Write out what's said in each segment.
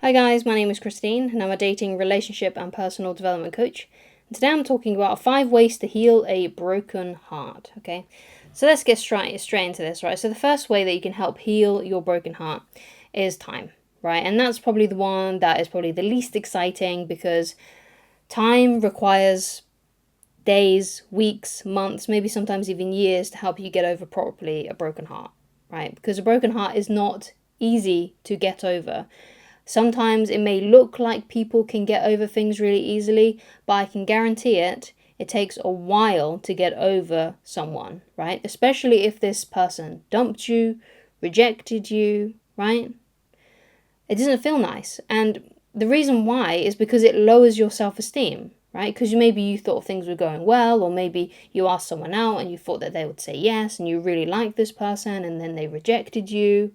Hi guys, my name is Christine and I'm a dating, relationship and personal development coach. And today I'm talking about 5 ways to heal a broken heart, okay? So let's get straight into this, right? So the first way that you can help heal your broken heart is time, right? And that's probably the one that is probably the least exciting because time requires days, weeks, months, maybe sometimes even years to help you get over properly a broken heart, right? Because a broken heart is not easy to get over. Sometimes it may look like people can get over things really easily, but I can guarantee it takes a while to get over someone, right? Especially if this person dumped you, rejected you, right? It doesn't feel nice. And the reason why is because it lowers your self-esteem, right? Because maybe you thought things were going well, or maybe you asked someone out and you thought that they would say yes and you really liked this person and then they rejected you,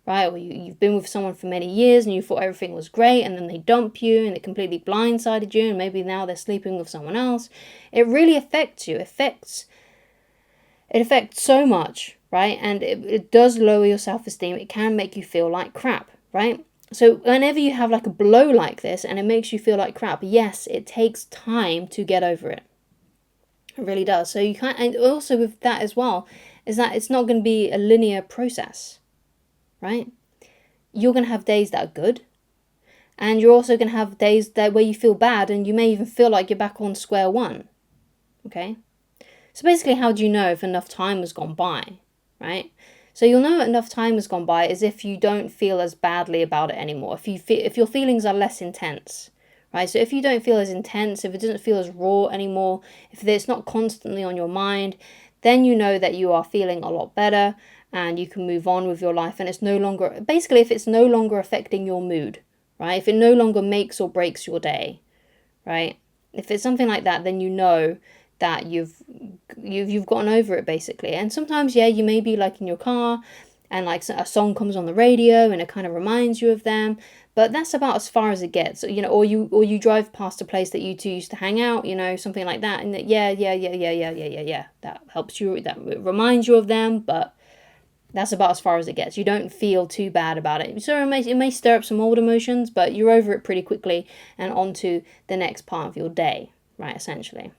right? Or you've been with someone for many years and you thought everything was great and then they dump you and it completely blindsided you and maybe now they're sleeping with someone else. It really affects you. It affects so much, right? And it does lower your self-esteem. It can make you feel like crap, right? So whenever you have like a blow like this and it makes you feel like crap, yes, it takes time to get over it. It really does. So you can't, and also with that as well, is that it's not going to be a linear process, right? You're going to have days that are good, and you're also going to have days that where you feel bad and you may even feel like you're back on square one, okay? So basically, how do you know if enough time has gone by, right? So you'll know enough time has gone by is if you don't feel as badly about it anymore. If your feelings are less intense, right? So if you don't feel as intense, if it doesn't feel as raw anymore, if it's not constantly on your mind, then you know that you are feeling a lot better and you can move on with your life. And it's no longer, basically, if it's no longer affecting your mood, right? If it no longer makes or breaks your day, right? If it's something like that, then you know that you've gotten over it basically. And sometimes, yeah, you may be like in your car and like a song comes on the radio and it kind of reminds you of them, but that's about as far as it gets, you know. Or you drive past a place that you two used to hang out, you know, something like that, and that, yeah, that helps you, that reminds you of them, but that's about as far as it gets. You don't feel too bad about it. So it may stir up some old emotions, but you're over it pretty quickly and on to the next part of your day, right, essentially.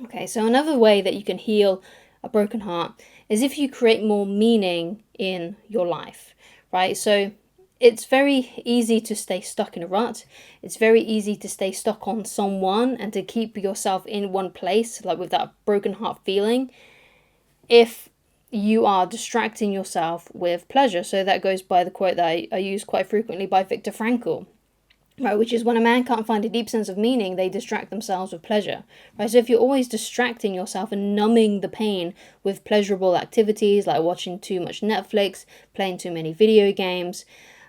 Okay, so another way that you can heal a broken heart is if you create more meaning in your life, right? So it's very easy to stay stuck in a rut. It's very easy to stay stuck on someone and to keep yourself in one place, like with that broken heart feeling, if you are distracting yourself with pleasure. So that goes by the quote that I use quite frequently by Viktor Frankl, right, which is when a man can't find a deep sense of meaning, they distract themselves with pleasure, right? So if you're always distracting yourself and numbing the pain with pleasurable activities like watching too much Netflix, playing too many video games,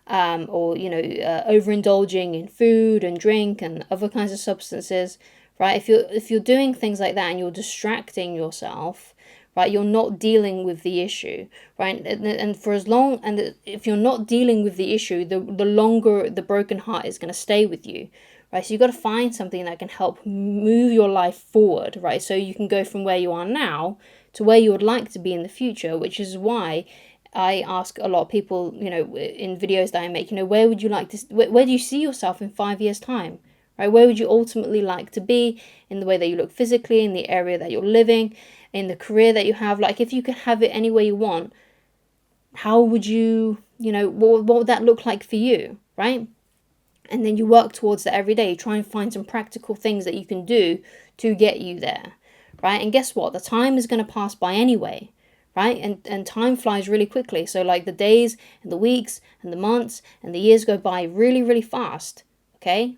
or overindulging in food and drink and other kinds of substances, right? If you're doing things like that and you're distracting yourself, right, you're not dealing with the issue, right? And for as long, and if you're not dealing with the issue, the longer the broken heart is going to stay with you, right? So you've got to find something that can help move your life forward, right? So you can go from where you are now to where you would like to be in the future, which is why I ask a lot of people, you know, in videos that I make, you know, where would you like to, where do you see yourself in 5 years' time? Right? Where would you ultimately like to be in the way that you look physically, in the area that you're living, in the career that you have? Like, if you could have it any way you want, how would you, you know, what would that look like for you, right? And then you work towards that every day. You try and find some practical things that you can do to get you there, right? And guess what? The time is going to pass by anyway, right? And time flies really quickly. So like the days and the weeks and the months and the years go by really, really fast, okay?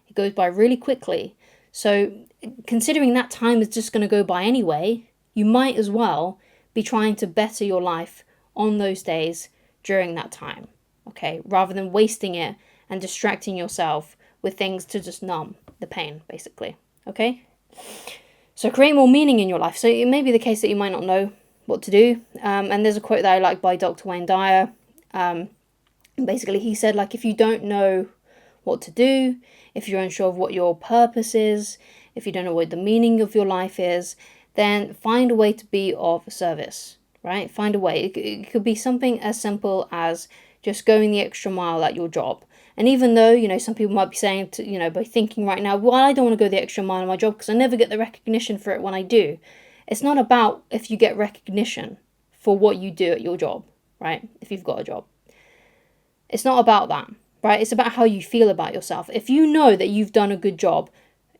It goes by really quickly. So considering that time is just going to go by anyway, you might as well be trying to better your life on those days during that time, okay? Rather than wasting it and distracting yourself with things to just numb the pain, basically, okay? So create more meaning in your life. So it may be the case that you might not know what to do. And there's a quote that I like by Dr. Wayne Dyer. Basically, he said, like, if you don't know what to do, if you're unsure of what your purpose is, if you don't know what the meaning of your life is, then find a way to be of service, right? Find a way. It could be something as simple as just going the extra mile at your job And even though, some people might be saying, by thinking right now, well, I don't want to go the extra mile in my job because I never get the recognition for it when I do. It's not about if you get recognition for what you do at your job, right? If you've got a job. It's not about that, right? It's about how you feel about yourself. If you know that you've done a good job,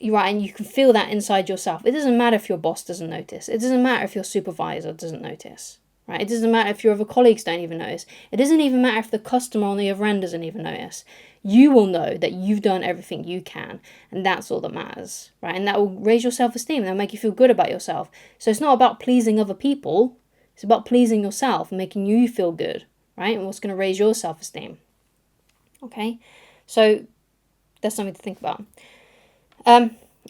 right, and you can feel that inside yourself, it doesn't matter if your boss doesn't notice. It doesn't matter if your supervisor doesn't notice, right? It doesn't matter if your other colleagues don't even notice. It doesn't even matter if the customer on the other end doesn't even notice. You will know that you've done everything you can, and that's all that matters, right? And that will raise your self-esteem. That'll make you feel good about yourself. So it's not about pleasing other people. It's about pleasing yourself and making you feel good, right? And what's going to raise your self-esteem. Okay, so that's something to think about.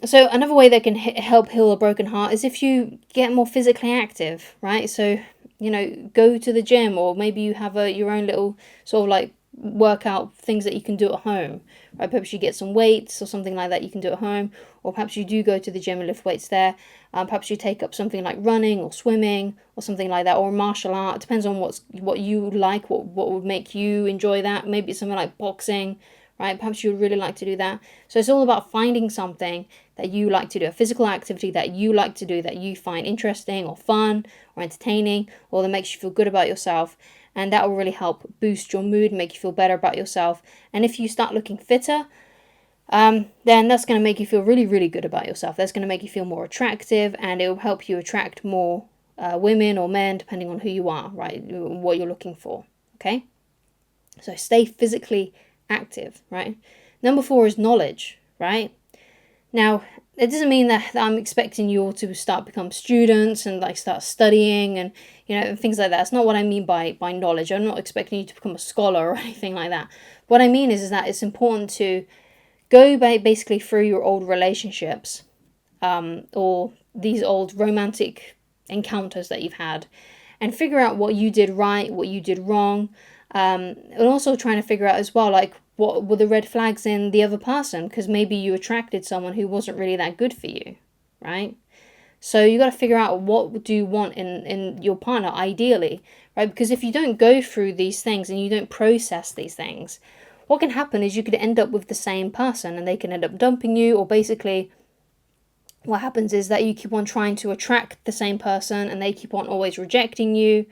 So another way that can help heal a broken heart is if you get more physically active, right? So, go to the gym, or maybe you have your own little sort of like workout things that you can do at home, right? Perhaps you get some weights or something like that you can do at home, or perhaps you do go to the gym and lift weights there. Perhaps you take up something like running or swimming or something like that, or martial art. It depends on what you like, what would make you enjoy that. Maybe it's something like boxing, right? Perhaps you would really like to do that. So it's all about finding something that you like to do, a physical activity that you like to do, that you find interesting or fun or entertaining, or that makes you feel good about yourself. And that will really help boost your mood, make you feel better about yourself. And if you start looking fitter, then that's going to make you feel really, really good about yourself. That's going to make you feel more attractive, and it will help you attract more women or men, depending on who you are, right? What you're looking for, okay? So stay physically active, right? Number 4 is knowledge, right? Now, it doesn't mean that I'm expecting you all to become students and like start studying and things like that. That's not what I mean by knowledge. I'm not expecting you to become a scholar or anything like that. What I mean is that it's important to go basically through your old relationships, or these old romantic encounters that you've had, and figure out what you did right, what you did wrong, and also trying to figure out as well, like, what were the red flags in the other person, because maybe you attracted someone who wasn't really that good for you, right? So you got to figure out what do you want in your partner, ideally, right? Because if you don't go through these things and you don't process these things, what can happen is you could end up with the same person and they can end up dumping you, or basically what happens is that you keep on trying to attract the same person and they keep on always rejecting you,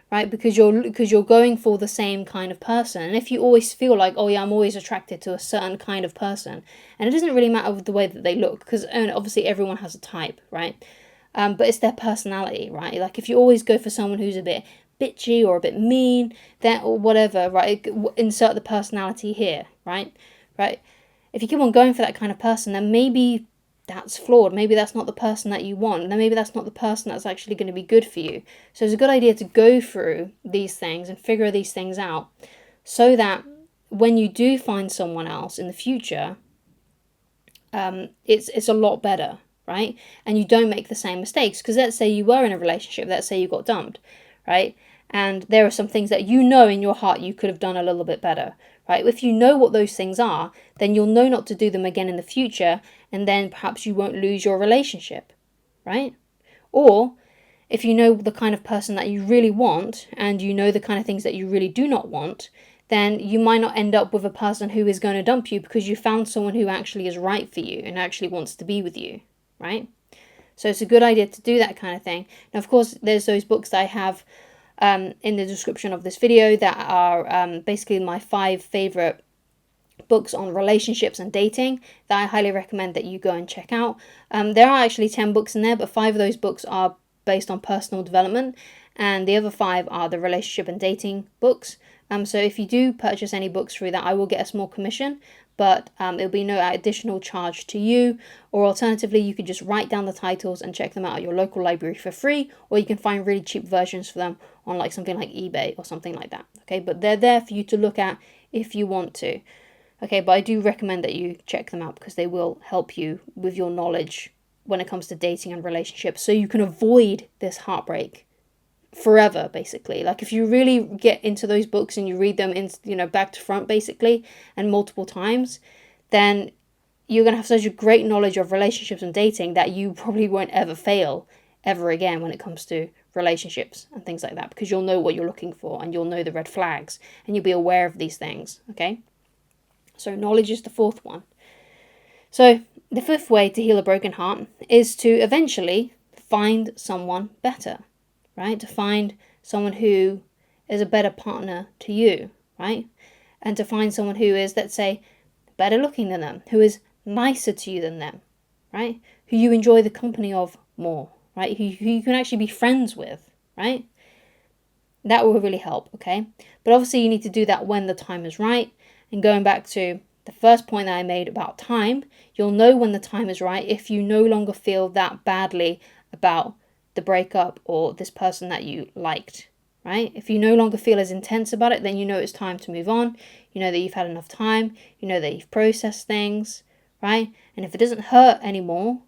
right? Because you're going for the same kind of person. And if you always feel like, oh yeah, I'm always attracted to a certain kind of person, and it doesn't really matter with the way that they look, because obviously everyone has a type, right? But it's their personality, right? Like if you always go for someone who's a bit bitchy or a bit mean, then or whatever, right? Insert the personality here, right? Right? If you keep on going for that kind of person, then maybe that's flawed. Maybe that's not the person that you want. Then maybe that's not the person that's actually going to be good for you. So it's a good idea to go through these things and figure these things out, so that when you do find someone else in the future, it's a lot better, right? And you don't make the same mistakes. Because let's say you were in a relationship, let's say you got dumped, right? And there are some things that in your heart you could have done a little bit better, right? If you know what those things are, then you'll know not to do them again in the future, and then perhaps you won't lose your relationship, right? Or if you know the kind of person that you really want, and you know the kind of things that you really do not want, then you might not end up with a person who is going to dump you, because you found someone who actually is right for you and actually wants to be with you, right? So it's a good idea to do that kind of thing. Now, of course, there's those books that I have in the description of this video that are basically my 5 favorite books on relationships and dating that I highly recommend that you go and check out. There are actually 10 books in there, but 5 of those books are based on personal development, and the other 5 are the relationship and dating books. So if you do purchase any books through that, I will get a small commission, but it'll be no additional charge to you. Or alternatively, you could just write down the titles and check them out at your local library for free, or you can find really cheap versions for them on like something like eBay or something like that. Okay, but they're there for you to look at if you want to. Okay, but I do recommend that you check them out, because they will help you with your knowledge when it comes to dating and relationships, so you can avoid this heartbreak forever, basically. Like if you really get into those books and you read them in back to front, basically, and multiple times, then you're going to have such a great knowledge of relationships and dating that you probably won't ever fail ever again when it comes to relationships and things like that, because you'll know what you're looking for and you'll know the red flags and you'll be aware of these things. Okay, So knowledge is the fourth one. So the fifth way to heal a broken heart is to eventually find someone better, right? To find someone who is a better partner to you, right? And to find someone who is, let's say, better looking than them, who is nicer to you than them, right? Who you enjoy the company of more, right? Who you can actually be friends with, right? That will really help, okay? But obviously you need to do that when the time is right. And going back to the first point that I made about time, you'll know when the time is right if you no longer feel that badly about the breakup or this person that you liked, right? If you no longer feel as intense about it, then you know it's time to move on. You know that you've had enough time. You know that you've processed things, right? And if it doesn't hurt anymore,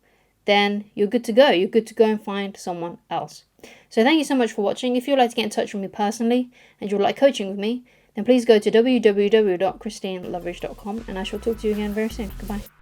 then you're good to go. You're good to go and find someone else. So thank you so much for watching. If you'd like to get in touch with me personally and you'd like coaching with me, then please go to www.christineloveridge.com and I shall talk to you again very soon. Goodbye.